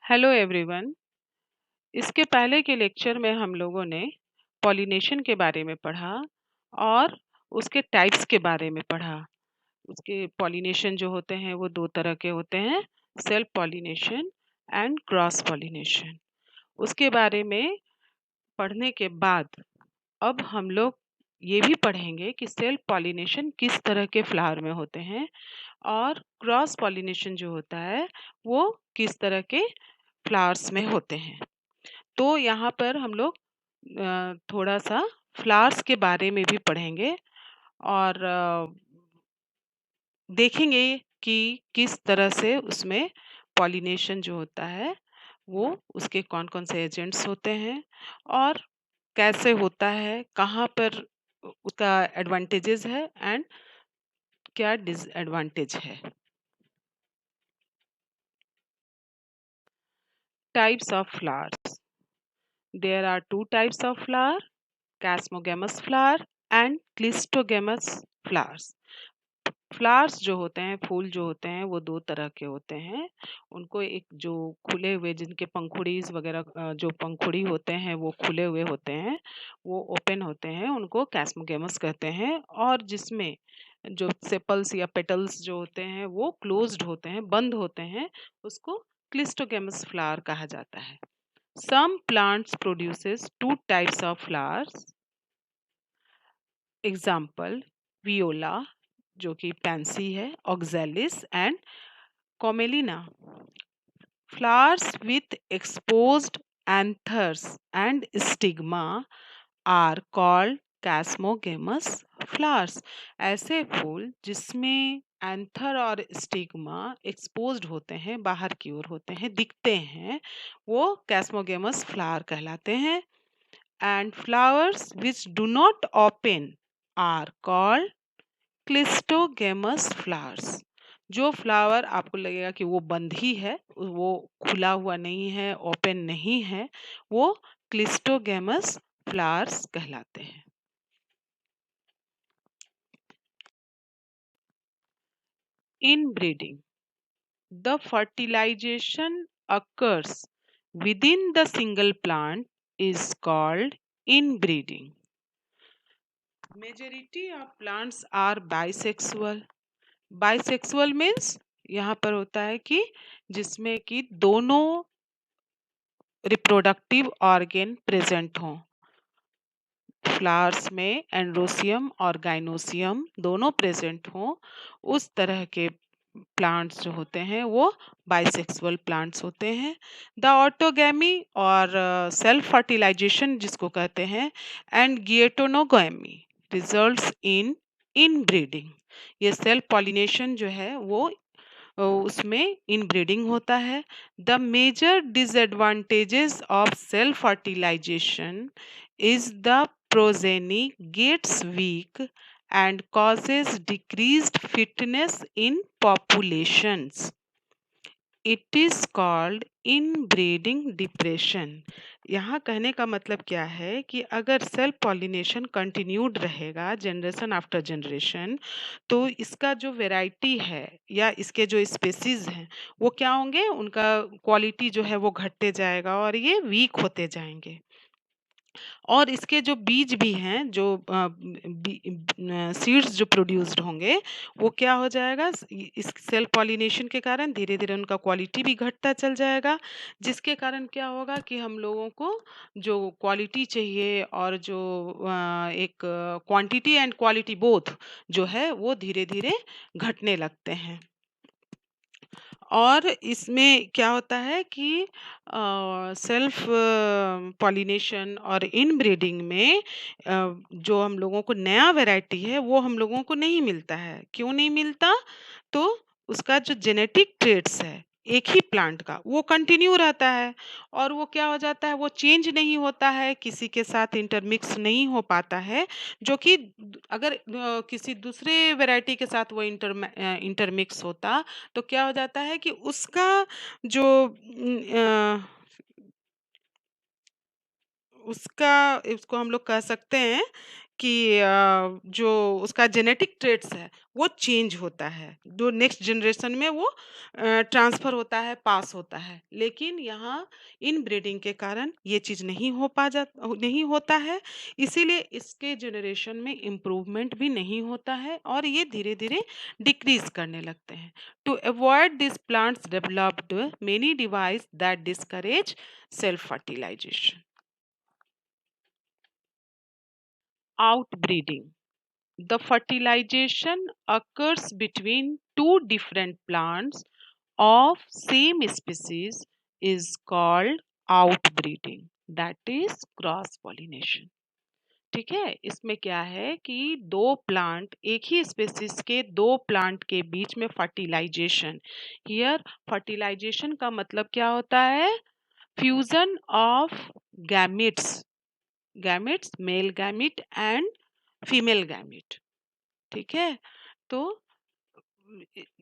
Hello everyone. इसके पहले के लेक्चर में हम लोगों ने पॉलिनेशन के बारे में पढ़ा और उसके टाइप्स के बारे में पढ़ा। उसके पॉलिनेशन जो होते हैं वो दो तरह के होते हैं, self pollination and cross pollination. उसके बारे में पढ़ने के बाद अब हम लोग ये भी पढ़ेंगे कि सेल्फ पॉलिनेशन किस तरह के फ्लावर में होते हैं और क्रॉस पॉलिनेशन जो होता है वो किस तरह के फ्लावर्स में होते हैं। तो यहाँ पर हम लोग थोड़ा सा फ्लावर्स के बारे में भी पढ़ेंगे और देखेंगे कि किस तरह से उसमें पॉलिनेशन जो होता है वो उसके कौन कौन से एजेंट्स होते हैं और कैसे होता है, कहाँ पर उसका एडवांटेजेस है एंड क्या डिसएडवांटेज है। Types of flowers. There are two types of flower, chasmogamous flower and cleistogamous flowers. Flowers जो होते हैं, फूल जो होते हैं वो दो तरह के होते हैं। उनको एक जो खुले हुए जिनके पंखुड़ीज वगैरह जो पंखुड़ी होते हैं वो खुले हुए होते हैं, वो ओपन होते हैं, उनको कैस्मोगेमस कहते हैं। और जिसमें जो सेपल्स या पेटल्स जो होते हैं वो क्लोज्ड होते हैं, बंद होते हैं, उसको क्लिस्टोगेमस फ्लावर कहा जाता है। Some plants produces two types of flowers. Example viola जो कि पैंसी है, oxalis and commelina. Flowers with exposed anthers and stigma are called chasmogamous flowers. ऐसे फूल जिसमें एंथर और स्टिग्मा एक्सपोज्ड होते हैं, बाहर की ओर होते हैं, दिखते हैं, वो कैस्मोगेमस फ्लावर कहलाते हैं। And flowers which do not open are called cleistogamous flowers. जो फ्लावर आपको लगेगा कि वो बंद ही है, वो खुला हुआ नहीं है, ओपन नहीं है, वो क्लिस्टोगेमस फ्लावर्स कहलाते हैं। Inbreeding. The fertilization occurs within the single plant is called inbreeding. Majority of plants are bisexual. Bisexual means यहाँ पर होता है कि जिसमें कि दोनों रिप्रोडक्टिव ऑर्गेन प्रेजेंट हों। फ्लावर्स में एंड्रोसियम और गाइनोसियम दोनों प्रेजेंट हों, उस तरह के प्लांट्स जो होते हैं वो बाइसेक्सुअल प्लांट्स होते हैं। द ऑटोगैमी और सेल्फ फर्टिलाइजेशन जिसको कहते हैं and geitonogamy results in inbreeding. ये सेल्फ पॉलिनेशन जो है वो उसमें इनब्रीडिंग होता है। The major disadvantages of self fertilisation is the progeny gets weak and causes decreased fitness in populations. It is called inbreeding depression. यहाँ कहने का मतलब क्या है कि अगर सेल्फ पॉलिनेशन कंटिन्यूड रहेगा जनरेशन आफ्टर जनरेशन, तो इसका जो वैरायटी है या इसके जो स्पेसीज हैं वो क्या होंगे, उनका क्वालिटी जो है वो घटते जाएगा और ये वीक होते जाएंगे। और इसके जो बीज भी हैं, जो सीड्स जो प्रोड्यूस्ड होंगे, वो क्या हो जाएगा, इस सेल्फ पॉलिनेशन के कारण धीरे धीरे उनका क्वालिटी भी घटता चल जाएगा, जिसके कारण क्या होगा कि हम लोगों को जो क्वालिटी चाहिए और जो एक क्वांटिटी एंड क्वालिटी बोथ जो है वो धीरे धीरे घटने लगते हैं। और इसमें क्या होता है कि सेल्फ पॉलिनेशन और इनब्रीडिंग में जो हम लोगों को नया वैरायटी है वो हम लोगों को नहीं मिलता है। क्यों नहीं मिलता? तो उसका जो जेनेटिक ट्रेट्स है एक ही प्लांट का वो कंटिन्यू रहता है और वो क्या हो जाता है, वो चेंज नहीं होता है, किसी के साथ इंटरमिक्स नहीं हो पाता है। जो कि अगर किसी दूसरे वैरायटी के साथ वो इंटरमिक्स होता तो क्या हो जाता है कि उसका जो उसका, इसको हम लोग कह सकते हैं कि जो उसका जेनेटिक ट्रेट्स है वो चेंज होता है, जो नेक्स्ट जनरेशन में वो ट्रांसफर होता है, पास होता है। लेकिन यहाँ इन ब्रीडिंग के कारण ये चीज़ नहीं होता है, इसीलिए इसके जनरेशन में इम्प्रूवमेंट भी नहीं होता है और ये धीरे धीरे डिक्रीज करने लगते हैं। To avoid this plants developed many device that discourage self fertilisation. Outbreeding. The fertilization occurs between two different plants of same species is called outbreeding. That is cross pollination. ठीक है, इसमें क्या है कि दो प्लांट, एक ही स्पेसिस के दो प्लांट के बीच में फर्टिलाइजेशन। हियर फर्टिलाइजेशन का मतलब क्या होता है? Fusion of gametes, mail gamete and female gamete. ठीक है, तो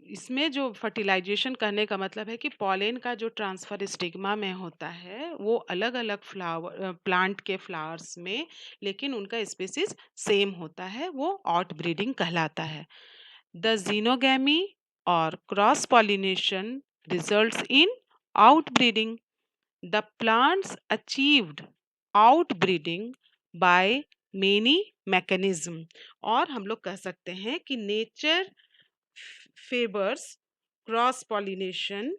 इसमें जो फर्टिलाइजेशन करने का मतलब है कि पॉलेन का जो ट्रांसफर स्टिग्मा में होता है वो अलग अलग फ्लावर प्लांट के फ्लावर्स में, लेकिन उनका स्पीसीज सेम होता है, वो आउट ब्रीडिंग कहलाता है। द जीनोगैमी और cross pollination results in out breeding. The plants achieved outbreeding by many mechanism, और हम लोग कह सकते हैं कि नेचर फेवर्स क्रॉस पॉलिनेशन।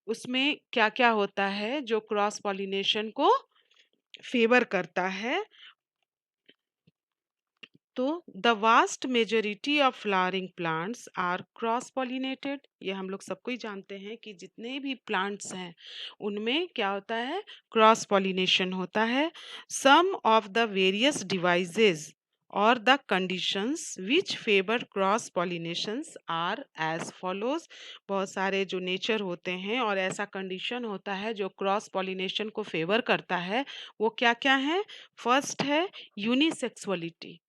उसमें क्या क्या होता है जो क्रॉस पॉलिनेशन को फेवर करता है? तो the vast majority of flowering plants are cross pollinated. ये हम लोग सबको ही जानते हैं कि जितने भी प्लांट्स हैं उनमें क्या होता है? क्रॉस पॉलिनेशन होता है। Some of the various devices और the conditions which favour cross pollinations are as follows. बहुत सारे जो नेचर होते हैं और ऐसा कंडीशन होता है जो क्रॉस पॉलिनेशन को फेवर करता है, वो क्या क्या है? फर्स्ट है यूनिसेक्सुअलिटी।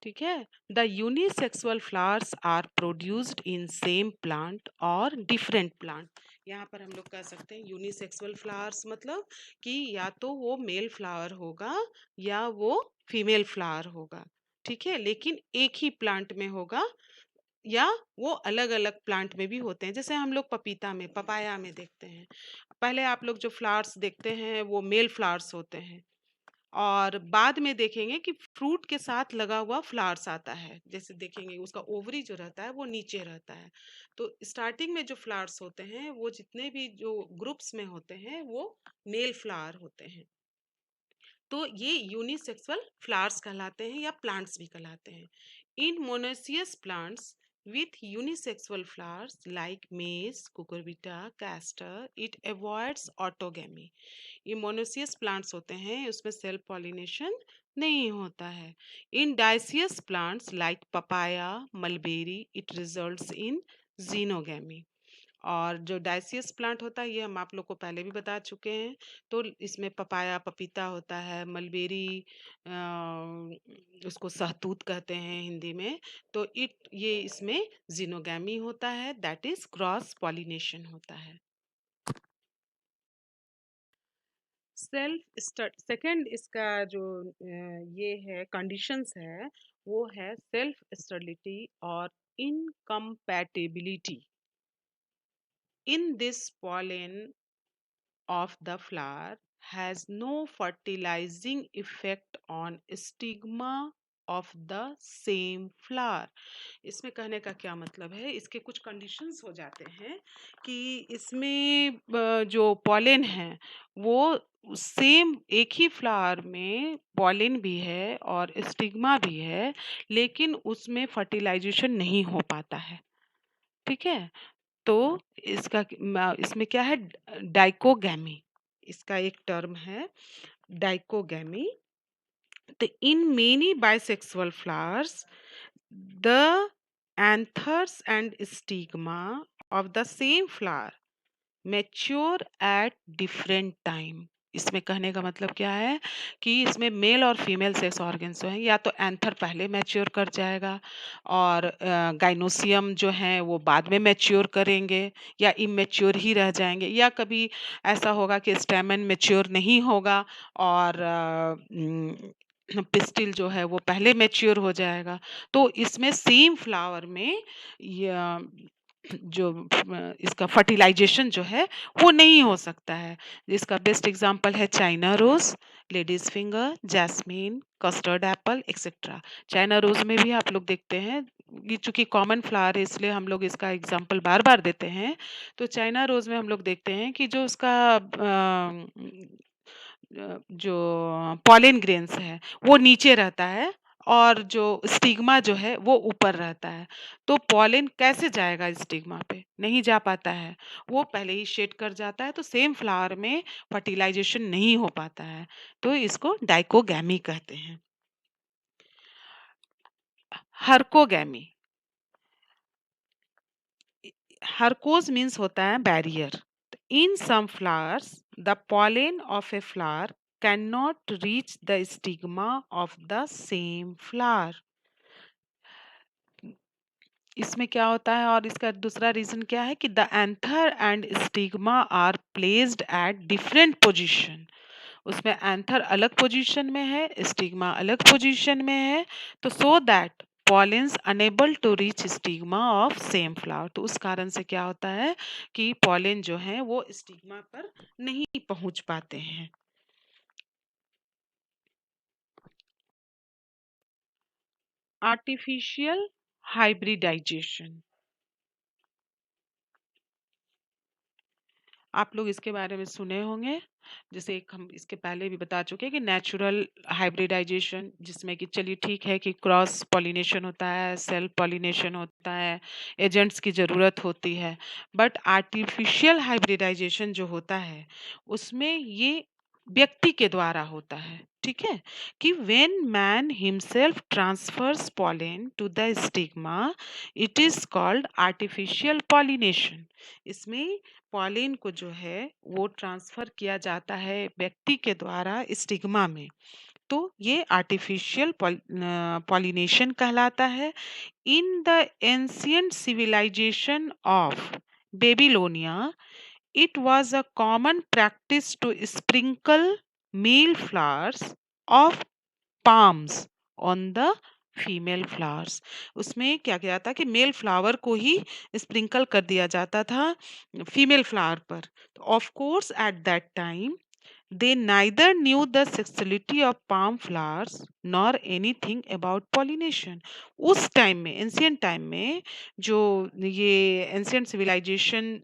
ठीक है, the unisexual flowers are produced in same plant और डिफरेंट प्लांट। यहाँ पर हम लोग कह सकते हैं यूनिसेक्सुअल फ्लावर्स मतलब कि या तो वो मेल फ्लावर होगा या वो फीमेल फ्लावर होगा। ठीक है, लेकिन एक ही प्लांट में होगा या वो अलग अलग प्लांट में भी होते हैं। जैसे हम लोग पपीता में, पपाया में देखते हैं, पहले आप लोग जो फ्लावर्स देखते हैं वो मेल फ्लावर्स होते हैं और बाद में देखेंगे कि फ्रूट के साथ लगा हुआ फ्लावर्स आता है। जैसे देखेंगे उसका ओवरी जो रहता है वो नीचे रहता है। तो स्टार्टिंग में जो फ्लावर्स होते हैं वो जितने भी जो ग्रुप्स में होते हैं वो मेल फ्लावर होते हैं। तो ये यूनिसेक्सुअल फ्लावर्स कहलाते हैं या प्लांट्स भी कहलाते हैं। In monoecious plants with unisexual flowers like maize, cucurbita, castor, it avoids autogamy. ये मोनोसियस प्लांट्स होते हैं, उसमें सेल्फ पॉलिनेशन नहीं होता है। In dioecious plants like papaya, mulberry, it results in geitonogamy. और जो डाइसियस प्लांट होता है ये हम आप लोग को पहले भी बता चुके हैं। तो इसमें पपाया, पपीता होता है, मलबेरी, उसको सहतूत कहते हैं हिंदी में। तो ये इसमें जीनोगैमी होता है, दैट इज क्रॉस पॉलिनेशन होता है। सेकंड इसका जो ये है कंडीशंस है वो है सेल्फ स्टेरिलिटी और incompatibility. In this pollen of the flower has no fertilizing effect on stigma of the same flower। इसमें कहने का क्या मतलब है? इसके कुछ कंडीशंस हो जाते हैं कि इसमें जो पॉलेन है वो सेम एक ही फ्लावर में पॉलेन भी है और स्टिग्मा भी है, लेकिन उसमें फर्टिलाइजेशन नहीं हो पाता है। ठीक है, तो इसमें क्या है? डाइकोगैमी, इसका एक टर्म है डाइकोगैमी। तो in many bisexual flowers the anthers and stigma of the same flower mature at different time. इसमें कहने का मतलब क्या है कि इसमें मेल और फीमेल सेक्स ऑर्गन्स जो है या तो एंथर पहले मैच्योर कर जाएगा और गाइनोसियम जो है वो बाद में मैच्योर करेंगे या इमेच्योर ही रह जाएंगे, या कभी ऐसा होगा कि स्टेमन मैच्योर नहीं होगा और पिस्टिल जो है वो पहले मैच्योर हो जाएगा। तो इसमें सेम फ्लावर में या जो इसका फर्टिलाइजेशन जो है वो नहीं हो सकता है। इसका बेस्ट एग्जांपल है China rose, ladies finger, jasmine, custard apple etcetera. China rose में भी आप लोग देखते हैं, ये चूंकि कॉमन फ्लावर है इसलिए हम लोग इसका एग्जांपल बार बार देते हैं। तो चाइना रोज में हम लोग देखते हैं कि जो उसका जो पॉलिन ग्रेन्स है वो नीचे रहता है और जो स्टिग्मा जो है वो ऊपर रहता है। तो पॉलिन कैसे जाएगा स्टिग्मा पे? नहीं जा पाता है, वो पहले ही शेड कर जाता है। तो सेम फ्लावर में फर्टिलाइजेशन नहीं हो पाता है, तो इसको डाइकोगैमी कहते हैं। हर्कोगैमी, हर्कोज मीन्स होता है barrier. In some flowers, the pollen of a flower cannot reach the stigma of the same flower. इसमें क्या होता है और इसका दूसरा रीजन क्या है कि the anther and stigma are placed at different position. उसमें एंथर अलग पोजीशन में है, स्टिग्मा अलग पोजीशन में है। तो so that pollens unable to reach stigma of same flower. तो उस कारण से क्या होता है कि पॉलेन जो है वो स्टिग्मा पर नहीं पहुंच पाते हैं। आर्टिफिशियल हाइब्रिडाइजेशन, आप लोग इसके बारे में सुने होंगे। जैसे एक हम इसके पहले भी बता चुके हैं कि नेचुरल हाइब्रिडाइजेशन, जिसमें कि चलिए ठीक है कि क्रॉस पॉलिनेशन होता है, सेल्फ पॉलिनेशन होता है, एजेंट्स की ज़रूरत होती है। बट आर्टिफिशियल हाइब्रिडाइजेशन जो होता है उसमें ये व्यक्ति के द्वारा होता है। ठीक है, कि when man himself transfers pollen to the stigma, it is called artificial pollination. इसमें पॉलिन को जो है वो ट्रांसफर किया जाता है व्यक्ति के द्वारा स्टिग्मा में। तो ये आर्टिफिशियल पॉलिनेशन कहलाता है। In the ancient civilisation of Babylonia, it was a common practice to sprinkle male flowers of palms on the female flowers. उसमें क्या किया था कि मेल फ्लावर को ही स्प्रिंकल कर दिया जाता था फीमेल फ्लावर पर। Of course at that time they neither knew the sexuality of palm flowers nor anything about pollination। उस टाइम में, एंशियंट टाइम में, जो ये एंशियंट सिविलाइजेशन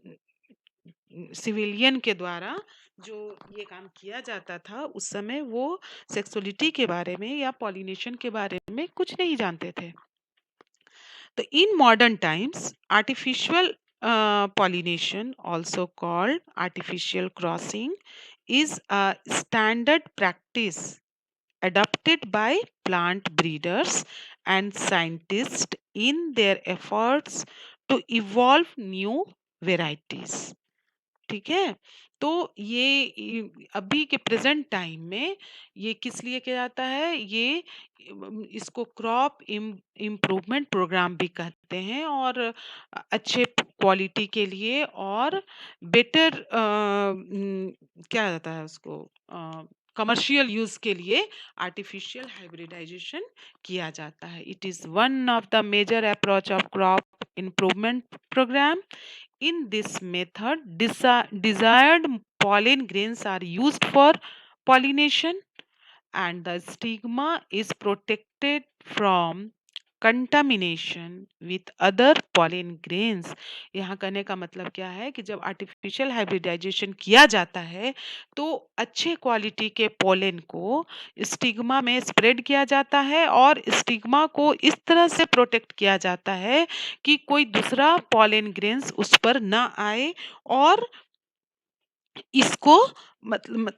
सिविलियन के द्वारा जो ये काम किया जाता था, उस समय वो सेक्सुअलिटी के बारे में या पॉलिनेशन के बारे में कुछ नहीं जानते थे। तो in modern times artificial pollination, also called artificial crossing, is a standard practice adopted by plant breeders and scientists in their efforts to evolve new varieties। ठीक है, तो अभी के प्रेजेंट टाइम में ये किस लिए किया जाता है? ये इसको क्रॉप इम्प्रूवमेंट प्रोग्राम भी कहते हैं, और अच्छे क्वालिटी के लिए और बेटर क्या जाता है उसको, कमर्शियल यूज के लिए आर्टिफिशियल हाइब्रिडाइजेशन किया जाता है। It is one of the major approach of crop improvement programme. In this method, desired pollen grains are used for pollination and the stigma is protected from contamination with other pollen grains. यहाँ कहने का मतलब क्या है कि जब artificial hybridisation किया जाता है तो अच्छे क्वालिटी के पोलन को स्टिग्मा में स्प्रेड किया जाता है और स्टिग्मा को इस तरह से प्रोटेक्ट किया जाता है कि कोई दूसरा पॉलिन ग्रेन्स उस पर ना आए और इसको मतलब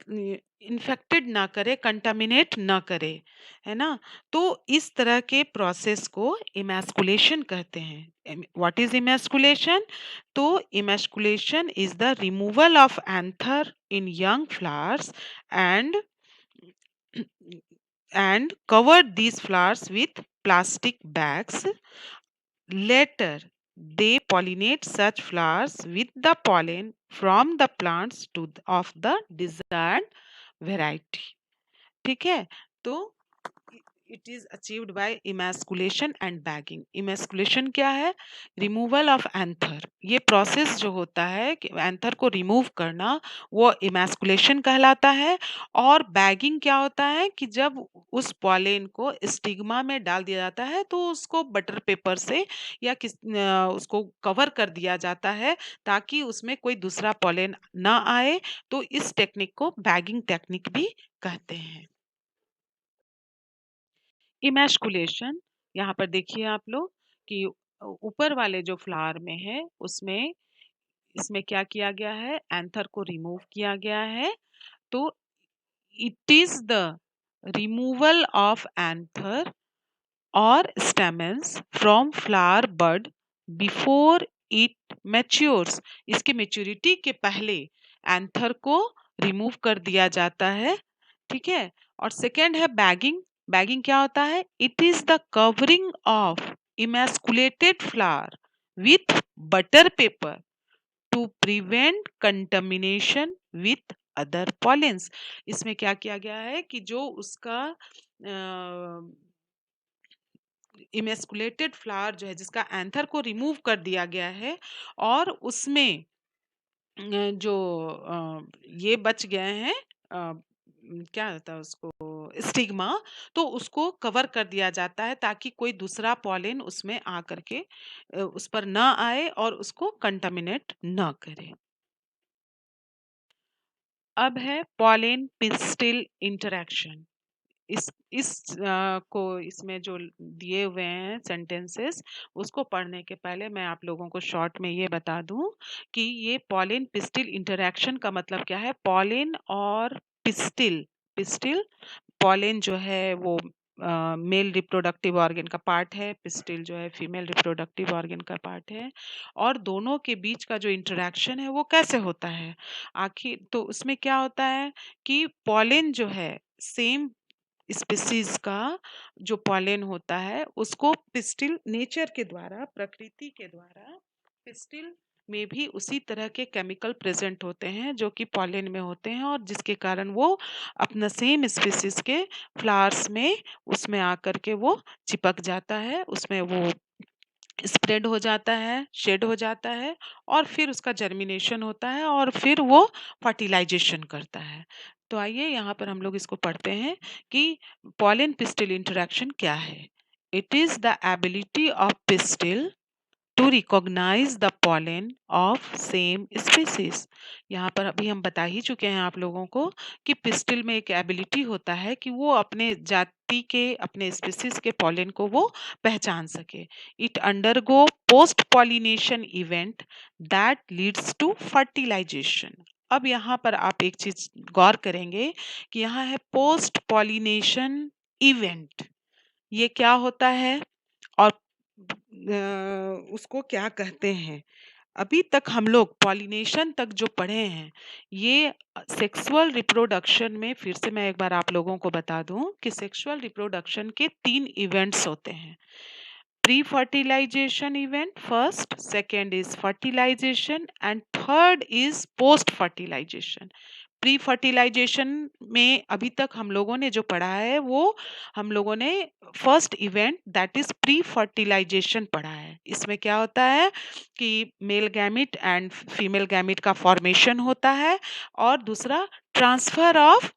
इन्फेक्टेड ना करे, कंटामिनेट ना करे, है ना। तो इस तरह के प्रोसेस को इमैस्कुलेशन कहते हैं। What is emasculation? तो emasculation is the removal of anther in young flowers and cover these flowers with plastic bags. Later, they pollinate such flowers with the pollen from the plants of the desired variety। ठीक है, तो it is achieved by emasculation and bagging. Emasculation क्या है? Removal of anther. ये process जो होता है कि एंथर को रिमूव करना, वो इमैस्कुलेशन कहलाता है। और बैगिंग क्या होता है कि जब उस पॉलेन को स्टिग्मा में डाल दिया जाता है तो उसको बटर पेपर से या उसको कवर कर दिया जाता है ताकि उसमें कोई दूसरा पॉलेन ना आए। तो इस टेक्निक को बैगिंग टेक्निक भी कहते हैं। इमैस्कुलेशन, यहाँ पर देखिए आप लोग कि ऊपर वाले जो फ्लावर में है उसमें इसमें क्या किया गया है? एंथर को रिमूव किया गया है। तो it is the removal of anther और stamens from flower bud before it matures। इसके मेच्योरिटी के पहले एंथर को रिमूव कर दिया जाता है। ठीक है। और सेकेंड है बैगिंग। बैगिंग क्या होता है? It is the covering of emasculated flower with butter paper to prevent contamination with other pollens. इसमें क्या किया गया है कि जो उसका इमेस्कुलेटेड फ्लावर जो है जिसका एंथर को रिमूव कर दिया गया है और उसमें जो ये बच गए हैं, क्या होता है उसको, स्टिग्मा, तो उसको कवर कर दिया जाता है ताकि कोई दूसरा पॉलिन उसमें आ करके उस पर ना आए और उसको कंटामिनेट ना करे। अब है पॉलिन पिस्टिल इंटरेक्शन। को इसमें जो दिए हुए हैं सेंटेंसेस, उसको पढ़ने के पहले मैं आप लोगों को शॉर्ट में ये बता दूं कि ये पॉलिन पिस्टिल इंटरेक्शन का मतलब क्या है। पॉलिन और पिस्टिल, पिस्टिल पॉलिन जो है वो मेल रिप्रोडक्टिव ऑर्गन का पार्ट है, पिस्टिल जो है फीमेल रिप्रोडक्टिव ऑर्गन का पार्ट है। और दोनों के बीच का जो इंटरेक्शन है वो कैसे होता है? आखिर तो उसमें क्या होता है कि पॉलिन जो है सेम स्पीसीज का जो पॉलन होता है उसको पिस्टिल नेचर के द्वारा, प्रकृति के द्वारा पिस्टिल में भी उसी तरह के केमिकल प्रेजेंट होते हैं जो कि पॉलन में होते हैं और जिसके कारण वो अपना सेम स्पीसीज के फ्लावर्स में उसमें आकर के वो चिपक जाता है, उसमें वो स्प्रेड हो जाता है, शेड हो जाता है और फिर उसका जर्मिनेशन होता है और फिर वो फर्टिलाइजेशन करता है। तो आइए यहाँ पर हम लोग इसको पढ़ते हैं कि पॉलन पिस्टिल इंटरेक्शन क्या है। It is the ability of pistil to recognise the pollen of same species. यहाँ पर अभी हम बता ही चुके हैं आप लोगों को कि पिस्टिल में एक एबिलिटी होता है कि वो अपने जाति के, अपने स्पीसीज के पॉलन को वो पहचान सके। It undergo post pollination event that leads to fertilisation. अब यहाँ पर आप एक चीज गौर करेंगे कि यहाँ है पोस्ट पॉलिनेशन इवेंट। ये क्या होता है और उसको क्या कहते हैं? अभी तक हम लोग पॉलिनेशन तक जो पढ़े हैं, ये सेक्सुअल रिप्रोडक्शन में, फिर से मैं एक बार आप लोगों को बता दूं कि सेक्सुअल रिप्रोडक्शन के 3 इवेंट्स होते हैं। Pre fertilisation event first, second is fertilisation and third is post fertilisation. Pre fertilisation में अभी तक हम लोगों ने जो पढ़ा है वो हम लोगों ने first event that is pre fertilisation पढ़ा है। इसमें क्या होता है कि male gamete and female gamete का फॉर्मेशन होता है और दूसरा ट्रांसफर ऑफ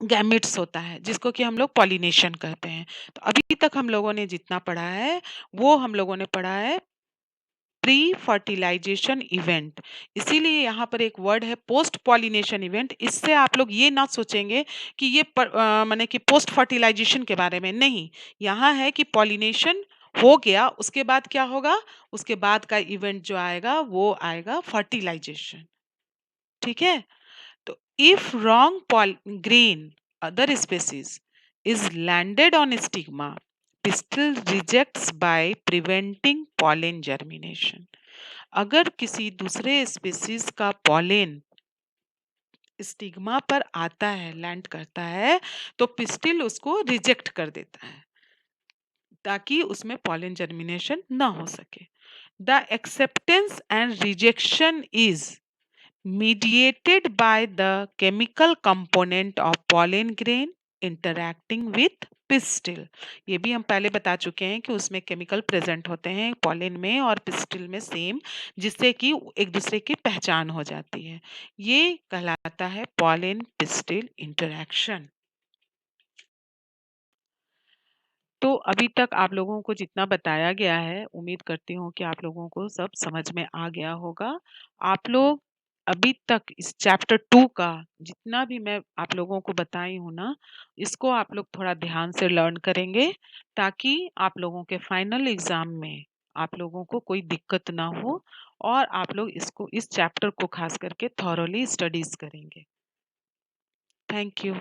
गैमिट्स होता है जिसको कि हम लोग पॉलिनेशन कहते हैं। तो अभी तक हम लोगों ने जितना पढ़ा है वो हम लोगों ने पढ़ा है प्री फर्टिलाइजेशन इवेंट। इसीलिए यहाँ पर एक वर्ड है पोस्ट पॉलिनेशन इवेंट। इससे आप लोग ये ना सोचेंगे कि ये माने कि पोस्ट फर्टिलाइजेशन के बारे में नहीं। यहाँ है कि पॉलिनेशन हो गया, उसके बाद क्या होगा? उसके बाद का इवेंट जो आएगा वो आएगा फर्टिलाइजेशन। ठीक है। तो if wrong grain, other species, is landed on stigma, pistil rejects by preventing pollen germination। अगर किसी दूसरे स्पीसीज का पॉलेन स्टिग्मा पर आता है, लैंड करता है, तो पिस्टिल उसको रिजेक्ट कर देता है ताकि उसमें पॉलन जर्मिनेशन ना हो सके। The acceptance and rejection is mediated by the chemical component of pollen grain interacting with pistil, ये भी हम पहले बता चुके हैं कि उसमें केमिकल प्रेजेंट होते हैं पॉलिन में और पिस्टिल में सेम, जिससे कि एक दूसरे की पहचान हो जाती है। ये कहलाता है पॉलिन पिस्टिल इंटरैक्शन। तो अभी तक आप लोगों को जितना बताया गया है, उम्मीद करती हूँ कि आप लोगों को सब समझ में आ गया होगा। आप लोग अभी तक इस चैप्टर 2 का जितना भी मैं आप लोगों को बताई हूँ ना, इसको आप लोग थोड़ा ध्यान से लर्न करेंगे, ताकि आप लोगों के फाइनल एग्ज़ाम में आप लोगों को कोई दिक्कत ना हो और आप लोग इसको इस चैप्टर को ख़ास करके थॉरोली स्टडीज़ करेंगे। Thank you.